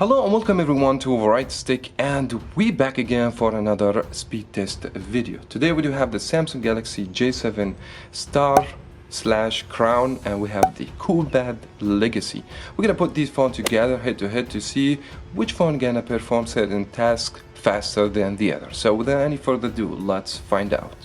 Hello and welcome everyone to Variety Stick, and we back again for another speed test video. Today we do have the Samsung Galaxy J7 Star / Crown, and we have the CoolPad Legacy. We're gonna put these phones together head to head to see which phone gonna perform certain tasks faster than the other. So without any further ado, let's find out.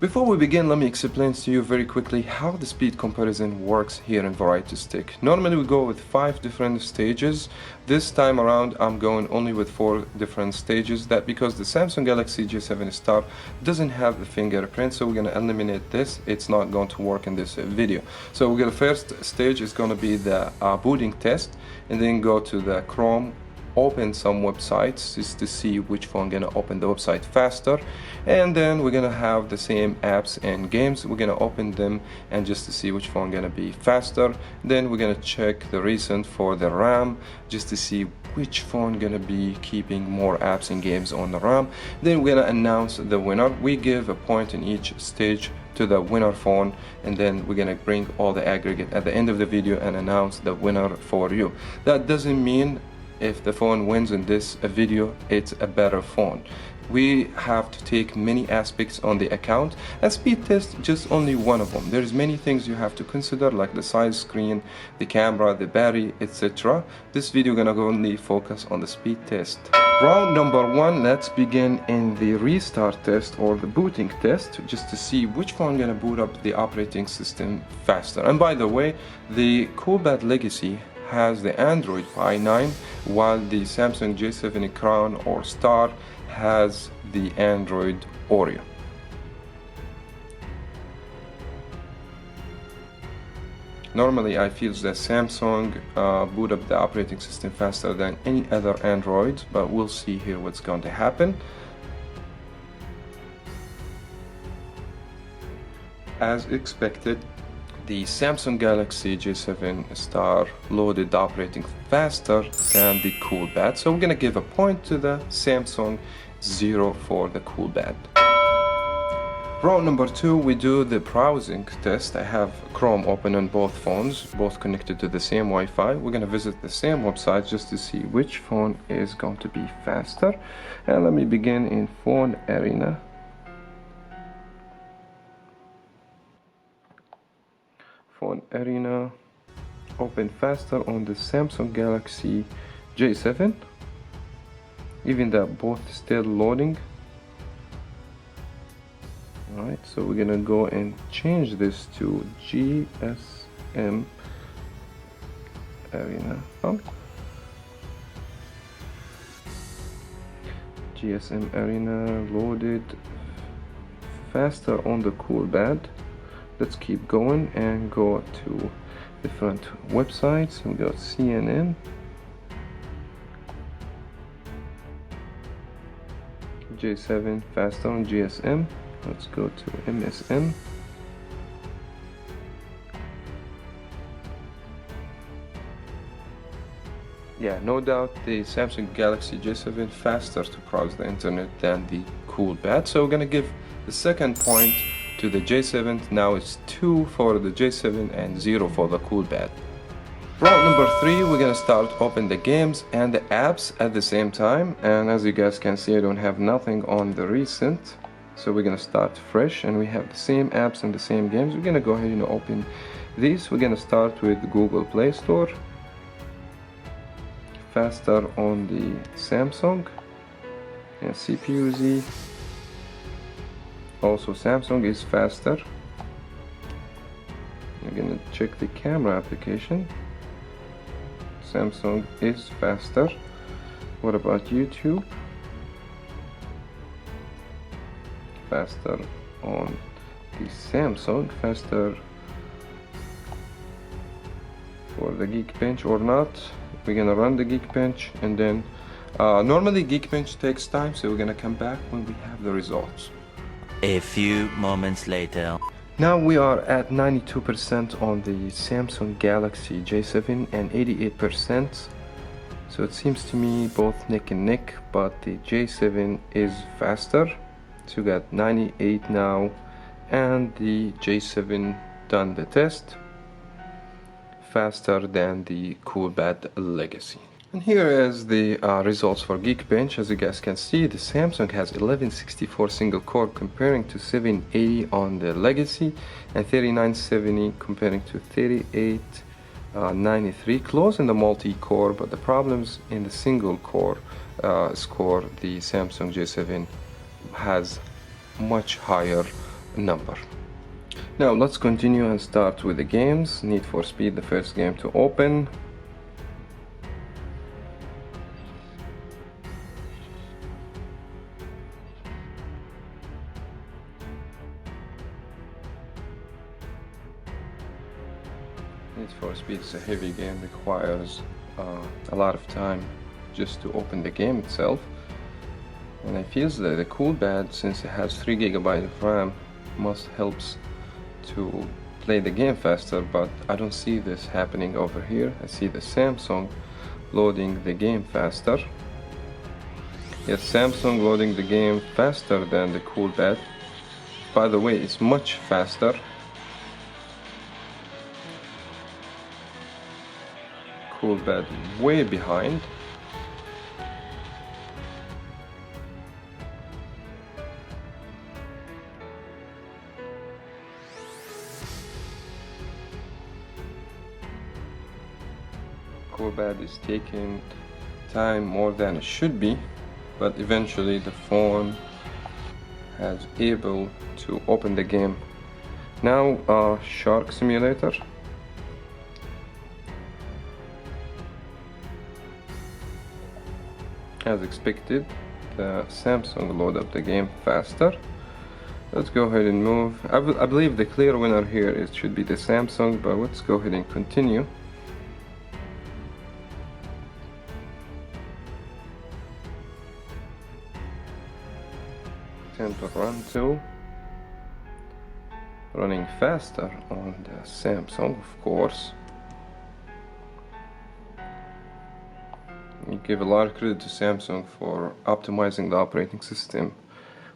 Before we begin, let me explain to you very quickly how the speed comparison works here in Variety Stick. Normally we go with 5 different stages. This time around I'm going only with 4 different stages. That because the Samsung Galaxy J7 Star doesn't have the fingerprint, so we're going to eliminate this. It's not going to work in this video. So we're going to first stage is going to be the booting test, and then go to the Chrome, open some websites just to see which phone gonna open the website faster, and then we're gonna have the same apps and games. We're gonna open them and just to see which phone gonna be faster. Then we're gonna check the recent for the RAM just to see which phone gonna be keeping more apps and games on the RAM. Then we're gonna announce the winner. We give a point in each stage to the winner phone, and then we're gonna bring all the aggregate at the end of the video and announce the winner for you. That doesn't mean if the phone wins in this video it's a better phone. We have to take many aspects on the account, and speed test just only one of them. There's many things you have to consider, like the size screen, the camera, the battery, etc. This video gonna only focus on the speed test. Round number 1, let's begin in the restart test or the booting test, just to see which phone gonna boot up the operating system faster. And by the way, the CoolPad Legacy has the Android Pie 9, while the Samsung J7 Crown or Star has the Android Oreo. Normally I feel that Samsung boot up the operating system faster than any other Android, but we'll see here what's going to happen. As expected, the Samsung Galaxy J7 Star loaded the operating faster than the CoolPad, so we're gonna give a point to the Samsung, 0 for the CoolPad. Round number 2, we do the browsing test. I have Chrome open on both phones, both connected to the same Wi-Fi. We're gonna visit the same website just to see which phone is going to be faster. And let me begin in Phone Arena. Phone Arena open faster on the Samsung Galaxy J7, even though both still loading. Alright, so we're gonna go and change this to GSM Arena. GSM Arena loaded faster on the CoolPad. Let's keep going and go to different websites. We got CNN, J7 faster on GSM. Let's go to MSN. Yeah, no doubt the Samsung Galaxy J7 faster to browse the internet than the CoolPad. So we're gonna give the second point to the J7. Now it's 2 for the J7 and 0 for the CoolPad. Round number 3, we're gonna start open the games and the apps at the same time, and as you guys can see I don't have nothing on the recent, so we're gonna start fresh and we have the same apps and the same games. We're gonna go ahead and open these. We're gonna start with Google Play Store. Faster on the Samsung, and CPU-Z. Also Samsung is faster. You're gonna check the camera application. Samsung is faster. What about YouTube? Faster on the Samsung. Faster for the Geekbench or not. We're gonna run the Geekbench, and then normally Geekbench takes time, so we're gonna come back when we have the results. A few moments later. Now we are at 92% on the Samsung Galaxy J7 and 88%. So it seems to me both neck and neck, but the J7 is faster. So we got 98 now, and the J7 done the test, faster than the CoolPad Legacy. And here is the results for Geekbench. As you guys can see, the Samsung has 1164 single core comparing to 780 on the Legacy, and 3970 comparing to 3893, close in the multi-core, but the problems in the single core score, the Samsung J7 has much higher number. Now let's continue and start with the games. Need for Speed, the first game to open. Need for Speed is a heavy game, requires a lot of time just to open the game itself. And I feel that the CoolPad, since it has 3 GB of RAM, must helps to play the game faster, but I don't see this happening over here. I see the Samsung loading the game faster. Yes, Samsung loading the game faster than the CoolPad. By the way, it's much faster. CoolPad way behind. CoolPad is taking time more than it should be, but eventually the phone has able to open the game. Now Shark Simulator. As expected, the Samsung load up the game faster. Let's go ahead and move. I believe the clear winner here should be the Samsung, but let's go ahead and continue. Temple Run 2 running faster on the Samsung, of course. We give a lot of credit to Samsung for optimizing the operating system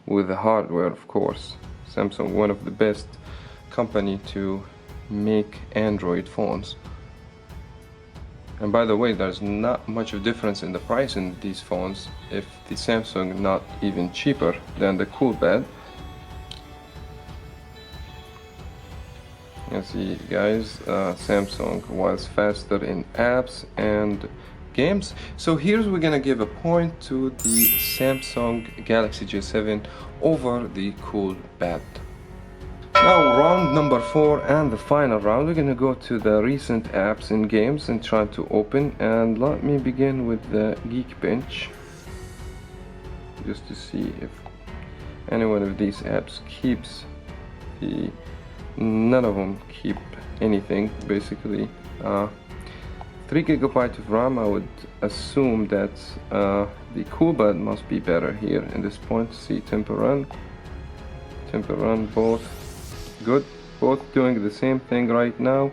with the hardware, of course. Samsung, one of the best company to make Android phones. And by the way, there's not much of difference in the price in these phones, if the Samsung not even cheaper than the CoolPad. You see guys, Samsung was faster in apps and games. So here's we're gonna give a point to the Samsung Galaxy J7 over the CoolPad. Now round number 4 and the final round, we're gonna go to the recent apps and games and try to open. And let me begin with the Geekbench, just to see if any one of these apps keeps the, none of them keep anything basically. 3 GB of RAM, I would assume that the CoolPad must be better here in this point. See Temple Run, both good, both doing the same thing right now.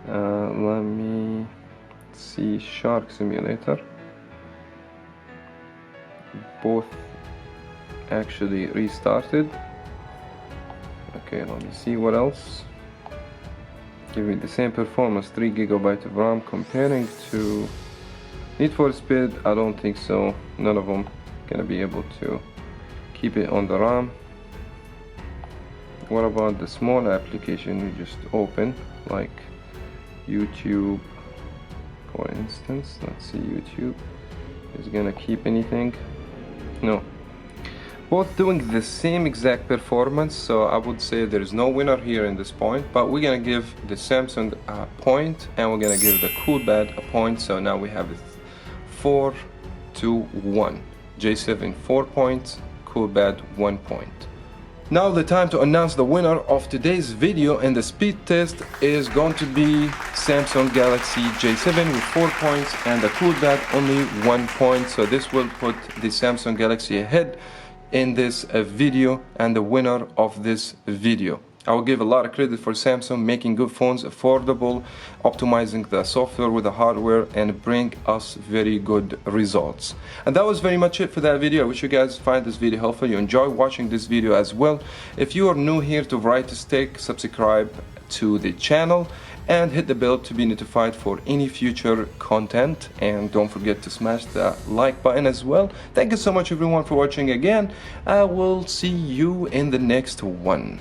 Let me see Shark Simulator, both actually restarted. Okay, let me see what else. Give me the same performance, 3 GB of RAM. Comparing to Need for Speed, I don't think so. None of them gonna be able to keep it on the RAM. What about the small application you just open, like YouTube, for instance? Let's see, YouTube is gonna keep anything? No. Both doing the same exact performance, so I would say there is no winner here in this point, but we're gonna give the Samsung a point and we're gonna give the CoolPad a point. So now we have it 4-1. J7 4 points, CoolPad 1 point. Now the time to announce the winner of today's video, and the speed test is going to be Samsung Galaxy J7 with 4 points and the CoolPad only 1 point. So this will put the Samsung Galaxy ahead in this video and the winner of this video. I will give a lot of credit for Samsung making good phones affordable, optimizing the software with the hardware, and bring us very good results. And that was very much it for that video. I wish you guys find this video helpful. You enjoy watching this video as well. If you are new here to Variety Tech, subscribe to the channel and hit the bell to be notified for any future content, and don't forget to smash the like button as well. Thank you so much everyone for watching again. I will see you in the next one.